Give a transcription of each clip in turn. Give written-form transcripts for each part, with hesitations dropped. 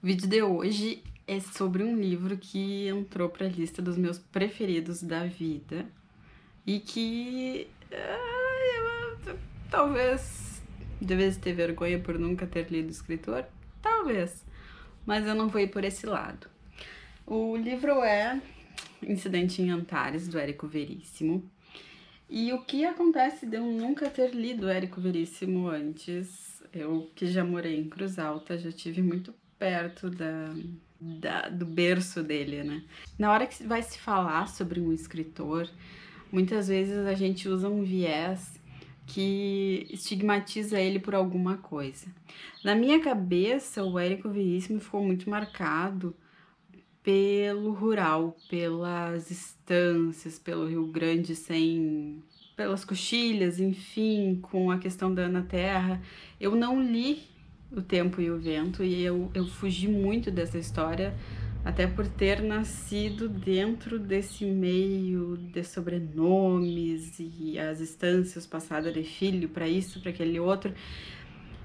O vídeo de hoje é sobre um livro que entrou para a lista dos meus preferidos da vida e que talvez devesse ter vergonha por nunca ter lido o escritor, talvez, mas eu não vou ir por esse lado. O livro é Incidente em Antares, do Érico Veríssimo. E o que acontece de eu nunca ter lido Érico Veríssimo antes? Eu que já morei em Cruz Alta, já tive muito perto do berço dele, né? Na hora que vai se falar sobre um escritor, muitas vezes a gente usa um viés que estigmatiza ele por alguma coisa. Na minha cabeça, o Érico Veríssimo ficou muito marcado pelo rural, pelas estâncias, pelo Rio Grande pelas coxilhas, enfim, com a questão da Ana Terra. Eu não li O Tempo e o Vento e eu fugi muito dessa história, até por ter nascido dentro desse meio de sobrenomes e as estâncias passadas de filho para isso, para aquele outro.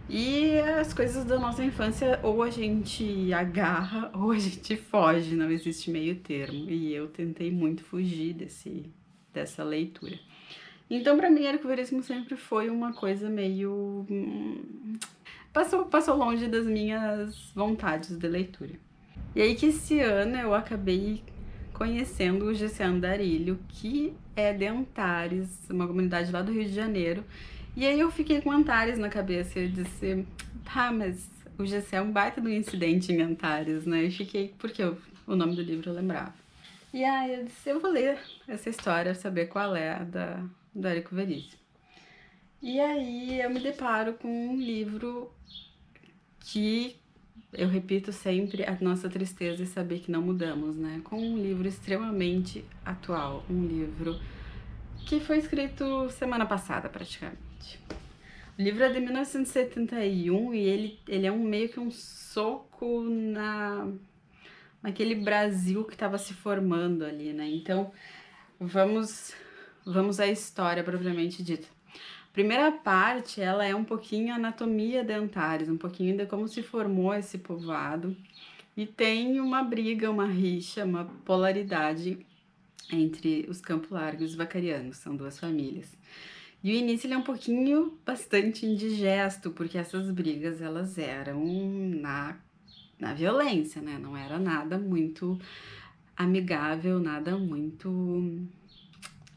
E as coisas da nossa infância, ou a gente agarra ou a gente foge, não existe meio termo. E eu tentei muito fugir dessa leitura. Então, para mim, Érico Veríssimo sempre foi uma coisa meio. Passou longe das minhas vontades de leitura. E aí que esse ano eu acabei conhecendo o Gessé Andarilho, que é de Antares, uma comunidade lá do Rio de Janeiro. E aí eu fiquei com Antares na cabeça e eu disse, tá, mas o Gessé é um baita do incidente em Antares, né? E fiquei, porque o nome do livro eu lembrava. E aí eu disse, eu vou ler essa história, saber qual é a do Érico Veríssimo. E aí eu me deparo com um livro que eu repito sempre a nossa tristeza e saber que não mudamos, né? Com um livro extremamente atual, um livro que foi escrito semana passada, praticamente. O livro é de 1971 e ele é meio que um soco naquele Brasil que estava se formando ali, né? Então, vamos à história propriamente dita. Primeira parte, ela é um pouquinho anatomia de Antares, um pouquinho de como se formou esse povoado. E tem uma briga, uma rixa, uma polaridade entre os Campo Largo e os Vacarianos, são duas famílias. E o início ele é um pouquinho bastante indigesto, porque essas brigas elas eram na violência, né? Não era nada muito amigável, nada muito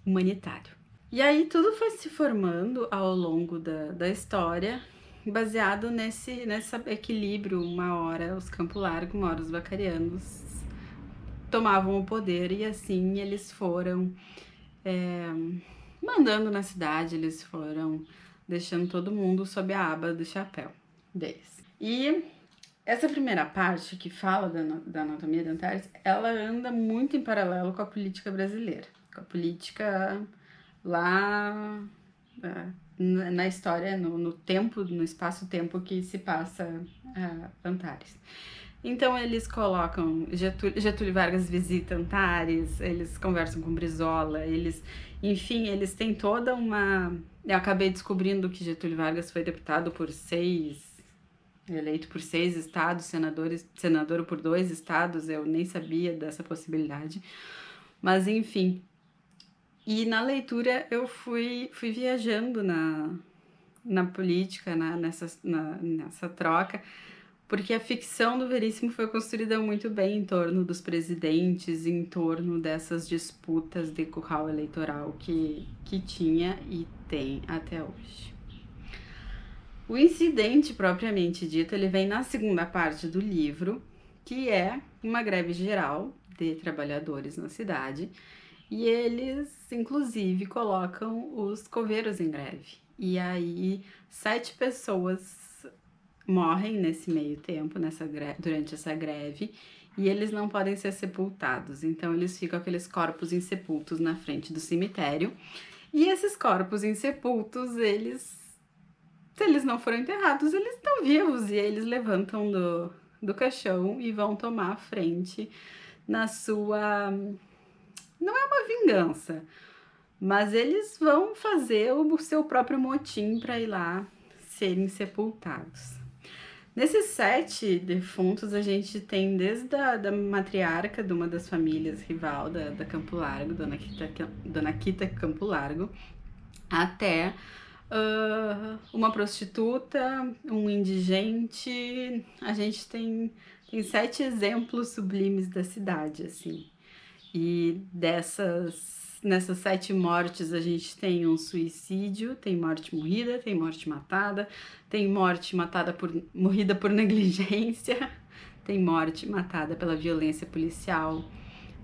humanitário. E aí tudo foi se formando ao longo da história, baseado nesse equilíbrio, uma hora os Campo Largo, uma hora os Vacarianos tomavam o poder e assim eles foram mandando na cidade, eles foram deixando todo mundo sob a aba do chapéu deles. E essa primeira parte que fala da anatomia de Antares, ela anda muito em paralelo com a política brasileira, com a política lá na história, no tempo, no espaço-tempo que se passa Antares. Então eles colocam Getúlio Vargas visita Antares, eles conversam com Brizola, enfim, eles têm toda uma. Eu acabei descobrindo que Getúlio Vargas foi deputado por eleito por 6 estados, senador por 2 estados, eu nem sabia dessa possibilidade. Mas enfim. E na leitura eu fui viajando na política, nessa troca, porque a ficção do Veríssimo foi construída muito bem em torno dos presidentes, em torno dessas disputas de curral eleitoral que tinha e tem até hoje. O incidente propriamente dito, ele vem na segunda parte do livro, que é uma greve geral de trabalhadores na cidade, e eles, inclusive, colocam os coveiros em greve. E aí, 7 pessoas morrem nesse meio tempo, durante essa greve, e eles não podem ser sepultados. Então, eles ficam aqueles corpos insepultos na frente do cemitério. E esses corpos insepultos, se eles não foram enterrados, eles estão vivos. E eles levantam do caixão e vão tomar a frente na sua. Não é uma vingança, mas eles vão fazer o seu próprio motim para ir lá serem sepultados. Nesses 7 defuntos, a gente tem desde da matriarca de uma das famílias rival da Campo Largo, Dona Quita Campo Largo, até uma prostituta, um indigente. A gente tem 7 exemplos sublimes da cidade, assim. E nessas 7 mortes a gente tem um suicídio, tem morte morrida, tem morte matada, tem morte morrida por negligência, tem morte matada pela violência policial,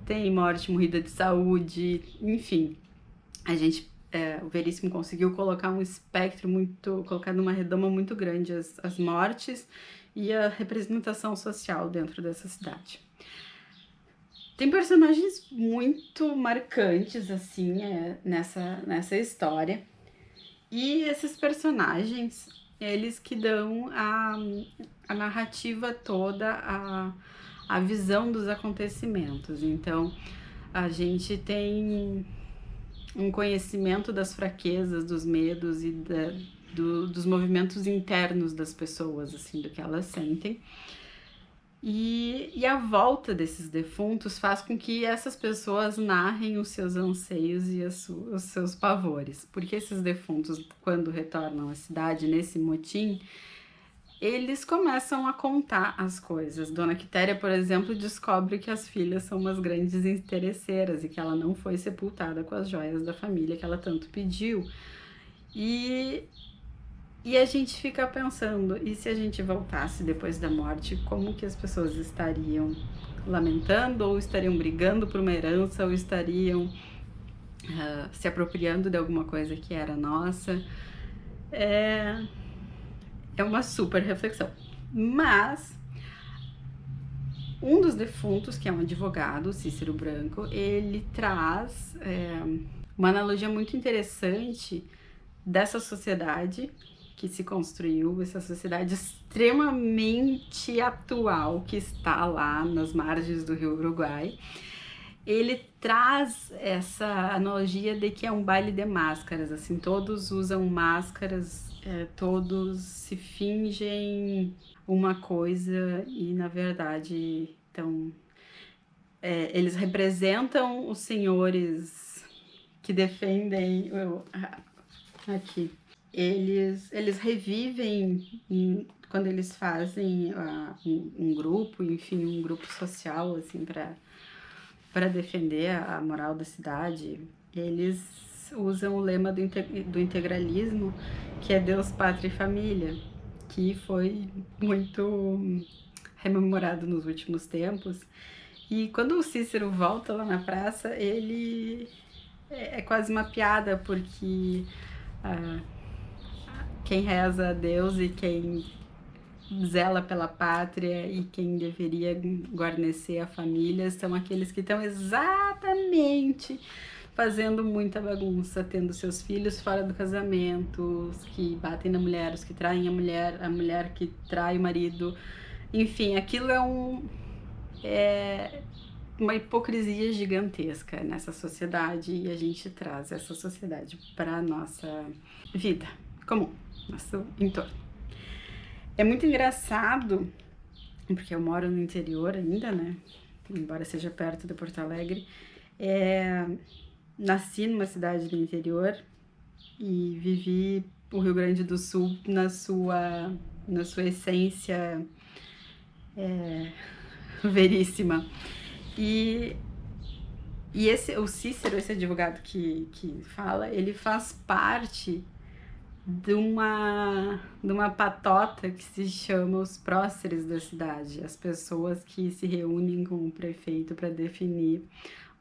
tem morte morrida de saúde, enfim. O Veríssimo conseguiu colocar um espectro colocar numa redoma muito grande as mortes e a representação social dentro dessa cidade. Tem personagens muito marcantes, assim, nessa história. E esses personagens, eles que dão a narrativa toda, a visão dos acontecimentos. Então, a gente tem um conhecimento das fraquezas, dos medos e dos movimentos internos das pessoas, assim, do que elas sentem. E a volta desses defuntos faz com que essas pessoas narrem os seus anseios e os seus pavores. Porque esses defuntos, quando retornam à cidade nesse motim, eles começam a contar as coisas. Dona Quitéria, por exemplo, descobre que as filhas são umas grandes interesseiras e que ela não foi sepultada com as joias da família que ela tanto pediu. E a gente fica pensando, e se a gente voltasse depois da morte, como que as pessoas estariam lamentando, ou estariam brigando por uma herança, ou estariam se apropriando de alguma coisa que era nossa? É uma super reflexão. Mas um dos defuntos, que é um advogado, Cícero Branco, ele traz uma analogia muito interessante dessa sociedade que se construiu, essa sociedade extremamente atual que está lá nas margens do Rio Uruguai. Ele traz essa analogia de que é um baile de máscaras, assim, todos usam máscaras, todos se fingem uma coisa e, na verdade, eles representam os senhores que defendem aqui. Eles revivem quando eles fazem um grupo, enfim, um grupo social, assim, para defender a moral da cidade. Eles usam o lema do integralismo, que é Deus, Pátria e Família, que foi muito rememorado nos últimos tempos. E quando o Cícero volta lá na praça, ele é quase uma piada, porque quem reza a Deus e quem zela pela pátria e quem deveria guarnecer a família são aqueles que estão exatamente fazendo muita bagunça, tendo seus filhos fora do casamento, os que batem na mulher, os que traem a mulher que trai o marido. Enfim, aquilo é uma hipocrisia gigantesca nessa sociedade, e a gente traz essa sociedade para a nossa vida comum, nosso entorno. É muito engraçado, porque eu moro no interior ainda, né? Embora seja perto de Porto Alegre. Nasci numa cidade do interior e vivi o Rio Grande do Sul na sua essência veríssima. E o Cícero, esse advogado que fala, ele faz parte de uma patota que se chama os próceres da cidade, as pessoas que se reúnem com o prefeito para definir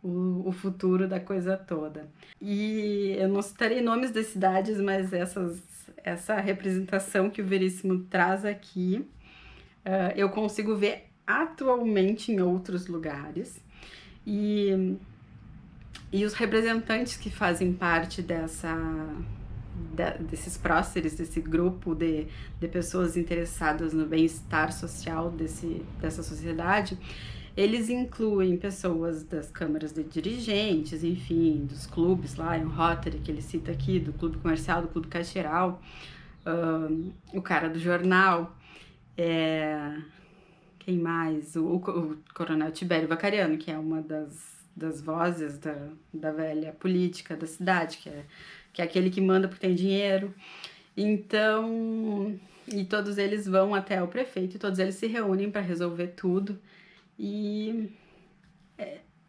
o futuro da coisa toda. E eu não citarei nomes das cidades, mas essa representação que o Veríssimo traz aqui, eu consigo ver atualmente em outros lugares. E os representantes que fazem parte desses próceres, desse grupo de pessoas interessadas no bem-estar social dessa sociedade, eles incluem pessoas das câmaras de dirigentes, enfim, dos clubes lá, o Rotary, que ele cita aqui, do clube comercial, do clube caixeiral, o cara do jornal. Quem mais? O Coronel Tibério Vacariano, que é uma das vozes da velha política da cidade, que é aquele que manda porque tem dinheiro. Então, e todos eles vão até o prefeito e todos eles se reúnem para resolver tudo. E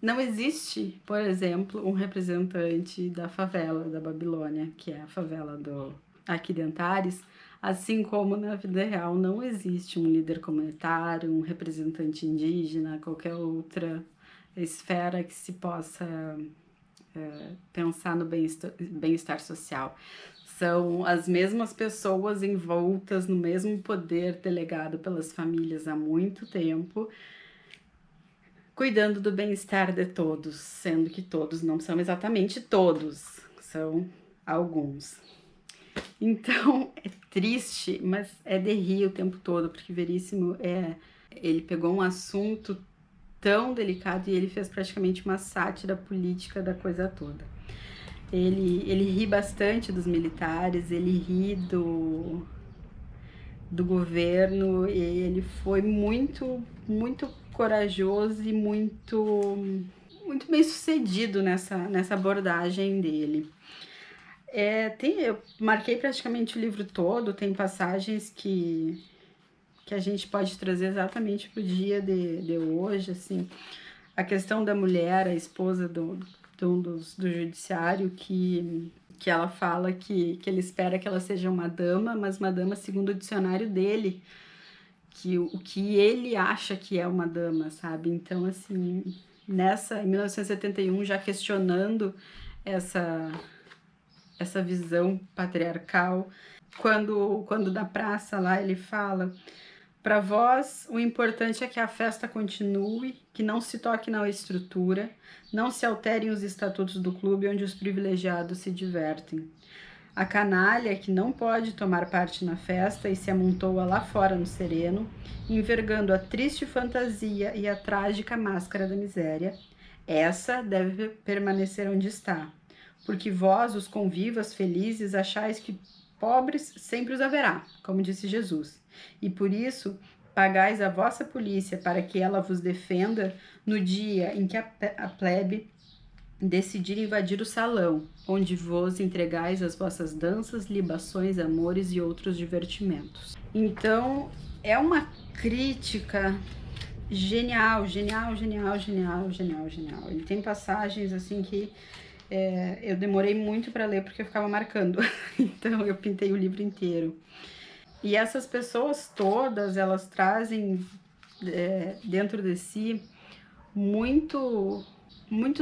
não existe, por exemplo, um representante da favela da Babilônia, que é a favela aqui de Antares, assim como na vida real não existe um líder comunitário, um representante indígena, qualquer outra esfera que se possa pensar no bem-estar social. São as mesmas pessoas envoltas no mesmo poder delegado pelas famílias há muito tempo, cuidando do bem-estar de todos, sendo que todos não são exatamente todos, são alguns. Então, é triste, mas é de rir o tempo todo, porque Veríssimo ele pegou um assunto tão delicado e ele fez praticamente uma sátira política da coisa toda. Ele ri bastante dos militares, ele ri do governo, e ele foi muito corajoso e muito bem sucedido nessa abordagem dele. Eu marquei praticamente o livro todo, tem passagens que a gente pode trazer exatamente para o dia de hoje, assim, a questão da mulher, a esposa do judiciário, que ela fala que ele espera que ela seja uma dama, mas uma dama segundo o dicionário dele, o que ele acha que é uma dama, sabe? Então, assim, em 1971, já questionando essa visão patriarcal, quando na praça lá ele fala: para vós, o importante é que a festa continue, que não se toque na estrutura, não se alterem os estatutos do clube onde os privilegiados se divertem. A canalha, que não pode tomar parte na festa e se amontoa lá fora no sereno, envergando a triste fantasia e a trágica máscara da miséria, essa deve permanecer onde está, porque vós, os convivas felizes, achais que pobres sempre os haverá, como disse Jesus, e por isso pagais a vossa polícia para que ela vos defenda no dia em que a plebe decidir invadir o salão, onde vos entregais as vossas danças, libações, amores e outros divertimentos. Então, é uma crítica genial. Ele tem passagens assim que eu demorei muito para ler porque eu ficava marcando, então eu pintei o livro inteiro. E essas pessoas todas, elas trazem dentro de si muito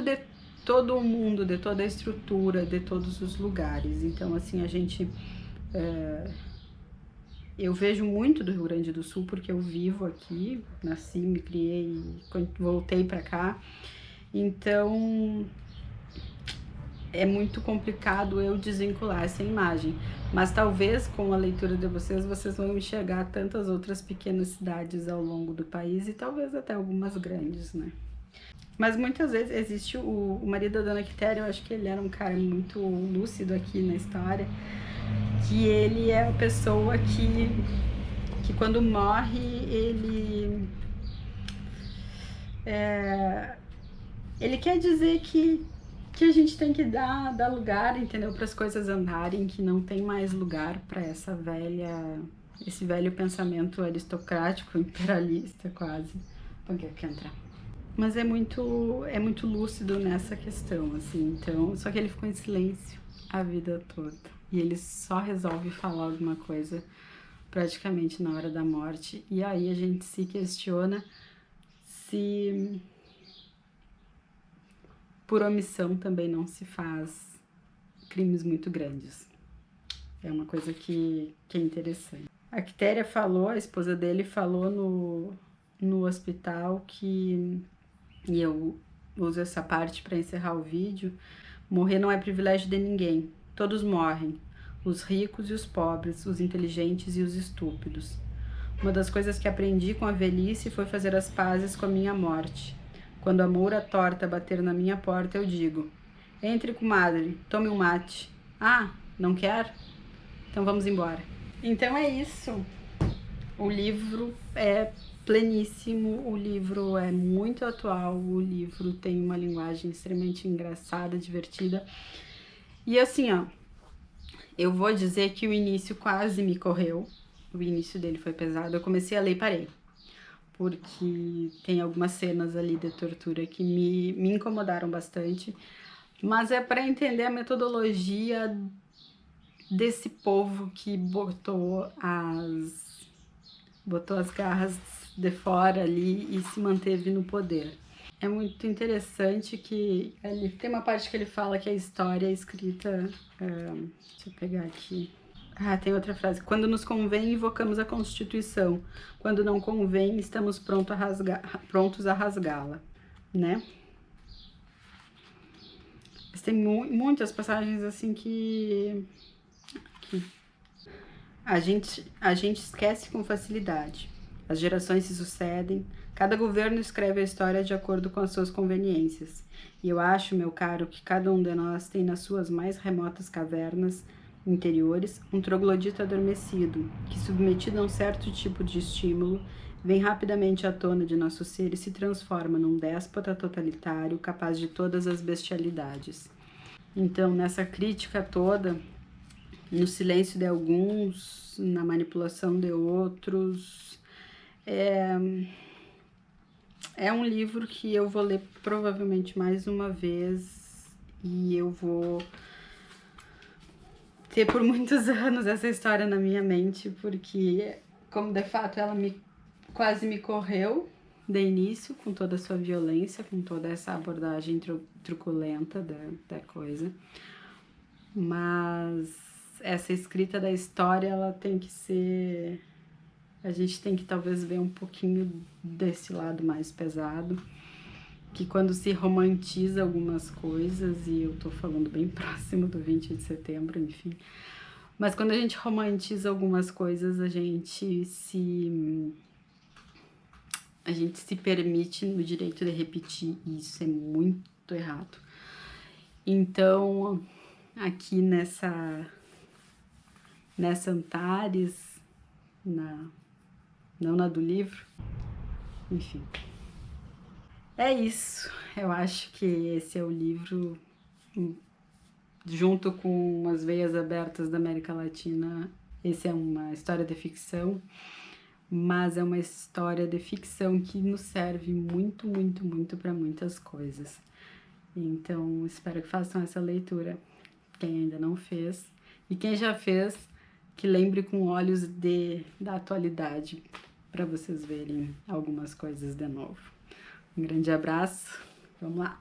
de todo o mundo, de toda a estrutura, de todos os lugares. Então, assim, eu vejo muito do Rio Grande do Sul porque eu vivo aqui, nasci, me criei, voltei para cá. Então, é muito complicado eu desvincular essa imagem, mas talvez com a leitura de vocês vão enxergar tantas outras pequenas cidades ao longo do país e talvez até algumas grandes, né? Mas muitas vezes existe o marido da Dona Quitéria, eu acho que ele era um cara muito lúcido aqui na história, que ele é a pessoa que quando morre, ele quer dizer que a gente tem que dar lugar, entendeu, para as coisas andarem, que não tem mais lugar para esse velho pensamento aristocrático, imperialista quase. Porque quer entrar. Mas é muito lúcido nessa questão, assim, então, só que ele ficou em silêncio a vida toda. E ele só resolve falar alguma coisa praticamente na hora da morte. E aí a gente se questiona se por omissão também não se faz crimes muito grandes. É uma coisa que é interessante. A Quitéria falou, a esposa dele falou no hospital que, e eu uso essa parte para encerrar o vídeo, morrer não é privilégio de ninguém. Todos morrem, os ricos e os pobres, os inteligentes e os estúpidos. Uma das coisas que aprendi com a velhice foi fazer as pazes com a minha morte. Quando a moura torta bater na minha porta, eu digo: entre, comadre, tome um mate. Ah, não quer? Então vamos embora. Então é isso. O livro é pleníssimo, o livro é muito atual, o livro tem uma linguagem extremamente engraçada, divertida. E assim, ó, eu vou dizer que o início quase me correu. O início dele foi pesado. Eu comecei a ler e parei. Porque tem algumas cenas ali de tortura que me incomodaram bastante. Mas é para entender a metodologia desse povo que botou as garras de fora ali e se manteve no poder. É muito interessante que ele tem uma parte que ele fala que a história é escrita. Deixa eu pegar aqui. Tem outra frase. Quando nos convém, invocamos a Constituição. Quando não convém, estamos prontos a rasgá-la, né? Mas tem muitas passagens assim que a gente esquece com facilidade. As gerações se sucedem, cada governo escreve a história de acordo com as suas conveniências. E eu acho, meu caro, que cada um de nós tem nas suas mais remotas cavernas interiores um troglodita adormecido, que, submetido a um certo tipo de estímulo, vem rapidamente à tona de nosso ser e se transforma num déspota totalitário capaz de todas as bestialidades. Então, nessa crítica toda, no silêncio de alguns, na manipulação de outros, é um livro que eu vou ler provavelmente mais uma vez e eu vou ter por muitos anos essa história na minha mente, porque, como de fato ela quase me correu de início, com toda a sua violência, com toda essa abordagem truculenta da coisa, mas essa escrita da história, ela tem que ser... A gente tem que talvez ver um pouquinho desse lado mais pesado, que quando se romantiza algumas coisas, e eu tô falando bem próximo do 20 de setembro, enfim, mas quando a gente romantiza algumas coisas, a gente se permite no direito de repetir, e isso é muito errado. Então, aqui nessa Antares, não na do livro, enfim. É isso, eu acho que esse é o livro, junto com As Veias Abertas da América Latina, esse é uma história de ficção, mas é uma história de ficção que nos serve muito, muito, muito para muitas coisas. Então, espero que façam essa leitura, quem ainda não fez, e quem já fez, que lembre com olhos da atualidade, para vocês verem algumas coisas de novo. Um grande abraço, vamos lá!